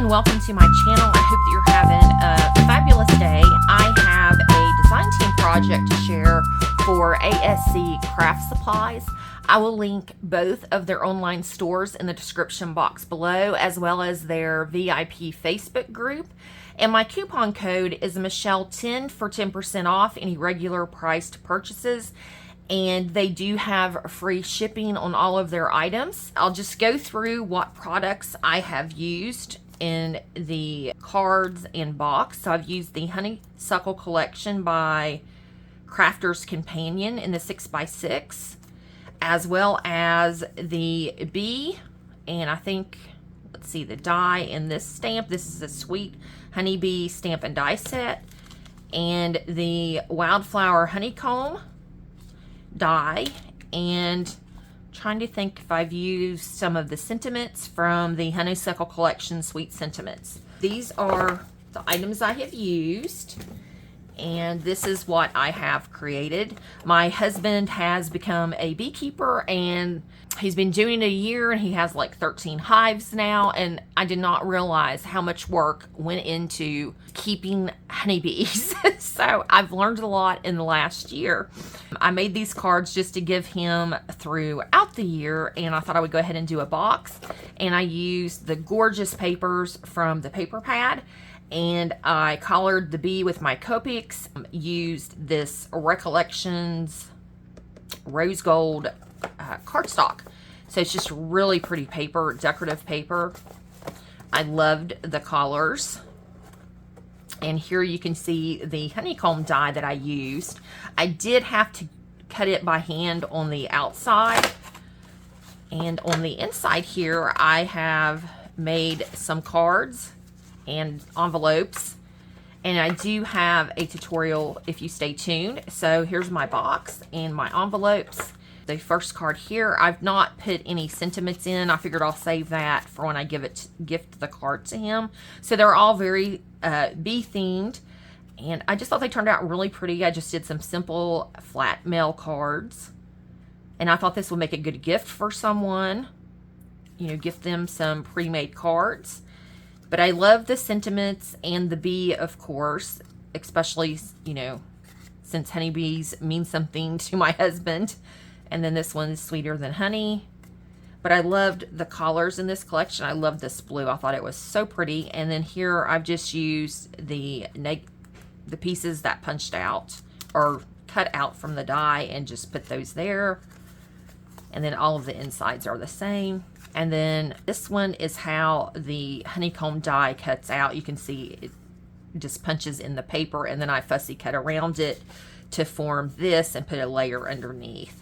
and welcome to my channel. I hope that you're having a fabulous day. I have a design team project to share for ASC Craft Supplies. I will link both of their online stores in the description box below, as well as their VIP Facebook group. And my coupon code is Michelle10 for 10% off any regular priced purchases. And they do have free shipping on all of their items. I'll just go through what products I have used in the cards and box. So I've used the Honeysuckle collection by Crafter's Companion in the 6x6, as well as the bee, and I think, let's see, the die in this stamp. This is a Sweet Honeybee stamp and die set, and the Wildflower Honeycomb die, and trying to think if I've used some of the sentiments from the Honeysuckle collection, Sweet Sentiments. These are the items I have used, and this is what I have created. My husband has become a beekeeper, and he's been doing it a year, and he has like 13 hives now, and I did not realize how much work went into keeping honeybees. So I've learned a lot in the last year. I made these cards just to give him throughout the year, and I thought I would go ahead and do a box, and I used the gorgeous papers from the paper pad, and I collared the bee with my Copics, used this Recollections rose gold cardstock. So it's just really pretty paper, decorative paper. I loved the collars. And here you can see the honeycomb die that I used. I did have to cut it by hand on the outside. And on the inside here, I have made some cards and envelopes, and I do have a tutorial if you stay tuned. So here's my box and my envelopes. The first card here, I've not put any sentiments in. I figured I'll save that for when I gift the card to him. So they're all very bee themed, and I just thought they turned out really pretty. I just did some simple flat mail cards, and I thought this would make a good gift for someone. You know, gift them some pre-made cards. But I love the sentiments and the bee, of course, especially, you know, since honeybees mean something to my husband. And then this one is Sweeter Than Honey. But I loved the collars in this collection. I love this blue. I thought it was so pretty. And then here I've just used the pieces that punched out or cut out from the die and just put those there. And then all of the insides are the same. And then this one is how the honeycomb die cuts out. You can see it just punches in the paper, and then I fussy cut around it to form this and put a layer underneath.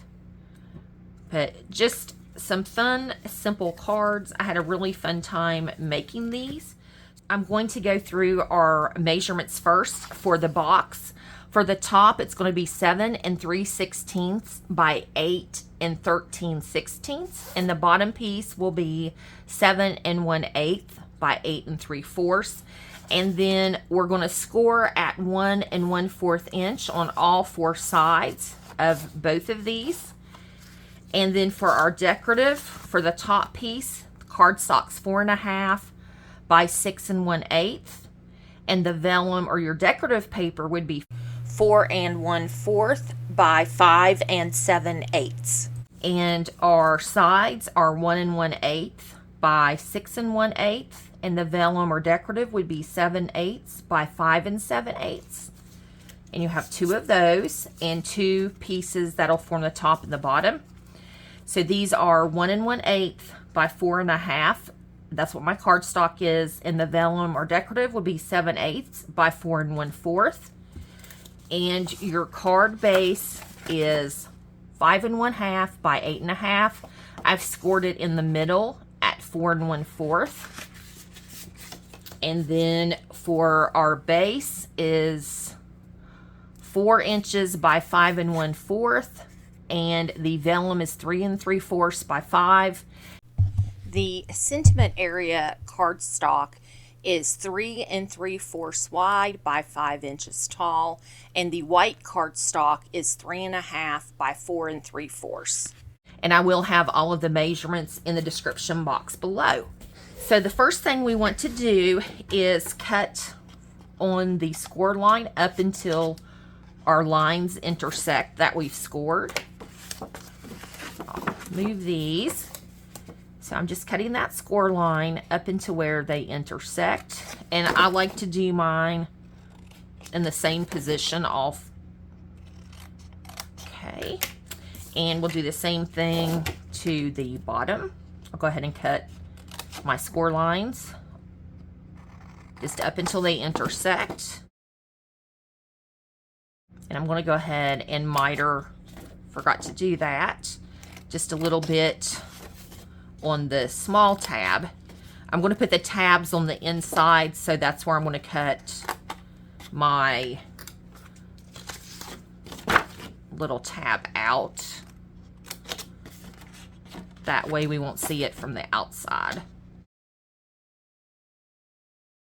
But just some fun, simple cards. I had a really fun time making these. I'm going to go through our measurements first for the box. For the top, it's going to be 7 3/16 by 8 13/16, and the bottom piece will be 7 1/8 by 8 3/4. And then we're going to score at 1 1/4 inch on all 4 sides of both of these. And then for our decorative, for the top piece, the cardstock's 4 1/2 by 6 1/8, and the vellum or your decorative paper would be 4 1/4 by 5 7/8. And our sides are 1 1/8 by 6 1/8, and the vellum or decorative would be 7/8 by 5 7/8. And you have 2 of those and 2 pieces that'll form the top and the bottom. So these are 1 1/8 by 4 1/2. That's what my cardstock is, and the vellum or decorative would be 7/8 by 4 1/4. And your card base is 5 1/2 by 8 1/2. I've scored it in the middle at 4 1/4. And then for our base is 4 inches by 5 1/4. And the vellum is 3 3/4 by 5. The sentiment area cardstock is 3 3/4 wide by 5 inches tall, and the white cardstock is 3 1/2 by 4 3/4. And I will have all of the measurements in the description box below. So the first thing we want to do is cut on the score line up until our lines intersect that we've scored. I'll move these. So I'm just cutting that score line up into where they intersect. And I like to do mine in the same position off. Okay. And we'll do the same thing to the bottom. I'll go ahead and cut my score lines just up until they intersect. And I'm going to go ahead and miter, forgot to do that, just a little bit on the small tab. I'm going to put the tabs on the inside, so that's where I'm going to cut my little tab out. That way we won't see it from the outside.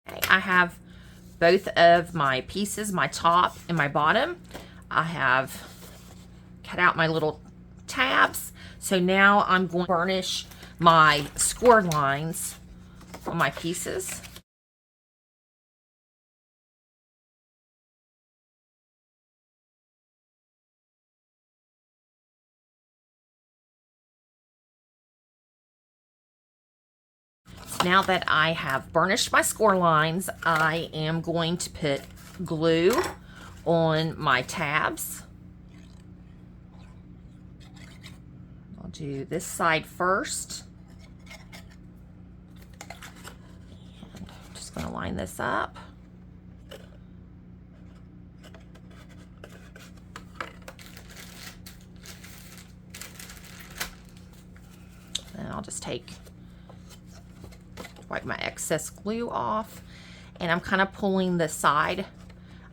Okay, I have both of my pieces, my top and my bottom. I have cut out my little tabs. So now I'm going to burnish my score lines on my pieces. Now that I have burnished my score lines, I am going to put glue on my tabs. I'll do this side first. And I'm just going to line this up. And I'll just wipe my excess glue off, and I'm kind of pulling the side.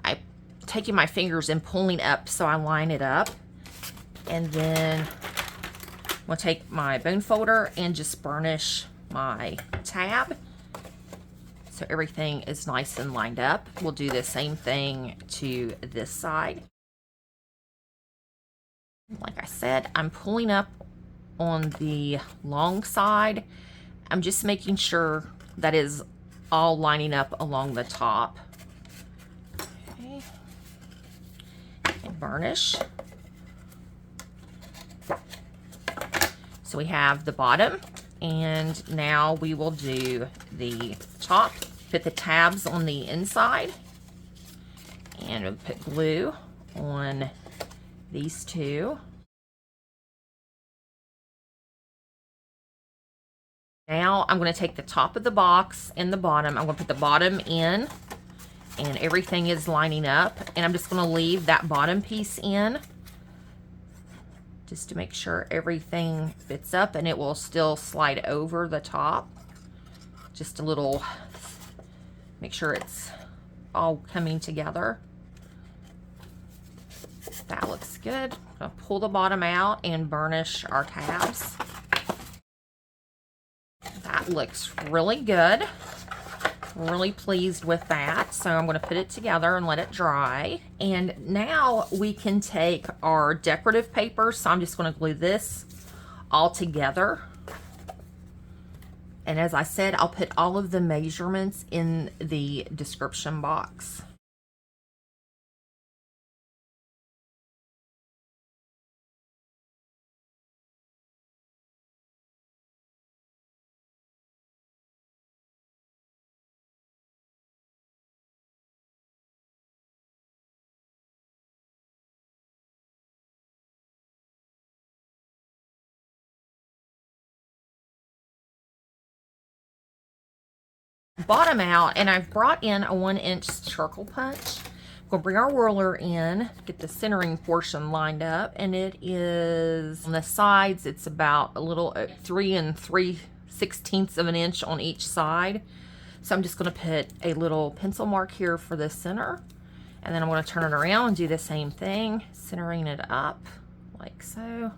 I'm taking my fingers and pulling up so I line it up, and then I'm going to take my bone folder and just burnish my tab so everything is nice and lined up. We'll do the same thing to this side. Like I said, I'm pulling up on the long side. I'm just making sure that is all lining up along the top. Okay. And burnish. So we have the bottom, and now we will do the top. Put the tabs on the inside, and we'll put glue on these two. Now I'm going to take the top of the box and the bottom. I'm going to put the bottom in, and everything is lining up. And I'm just going to leave that bottom piece in just to make sure everything fits up, and it will still slide over the top. Just a little, make sure it's all coming together. That looks good. I'm going to pull the bottom out and burnish our tabs. That looks really good. Really pleased with that. So I'm going to put it together and let it dry. And now we can take our decorative paper. So I'm just going to glue this all together. And as I said, I'll put all of the measurements in the description box. Bottom out, and I've brought in a 1-inch circle punch. We'll bring our ruler in, get the centering portion lined up, and it is on the sides. It's about a little 3 3/16 of an inch on each side. So I'm just going to put a little pencil mark here for the center, and then I'm going to turn it around and do the same thing, centering it up like so,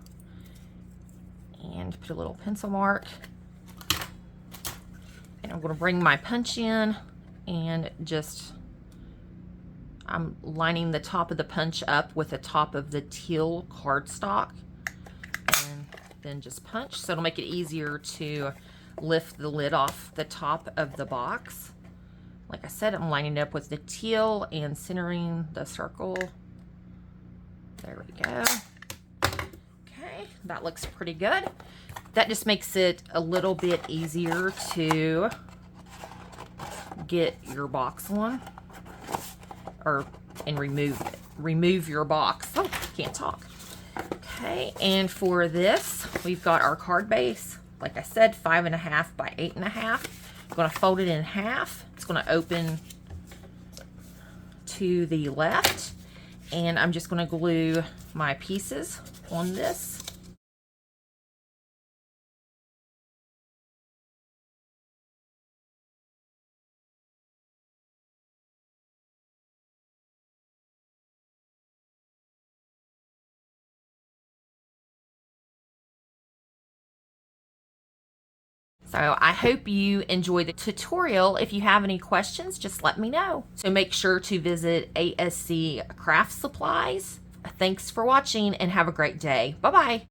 and put a little pencil mark. And I'm going to bring my punch in, and just, I'm lining the top of the punch up with the top of the teal cardstock, and then just punch. So it'll make it easier to lift the lid off the top of the box. Like I said, I'm lining it up with the teal and centering the circle. There we go. Okay, that looks pretty good. That just makes it a little bit easier to get your box on, and remove your box. Oh, can't talk. Okay, and for this, we've got our card base. Like I said, 5.5 by 8.5. I'm going to fold it in half. It's going to open to the left, and I'm just going to glue my pieces on this. So I hope you enjoyed the tutorial. If you have any questions, just let me know. So make sure to visit ASC Craft Supplies. Thanks for watching and have a great day. Bye-bye.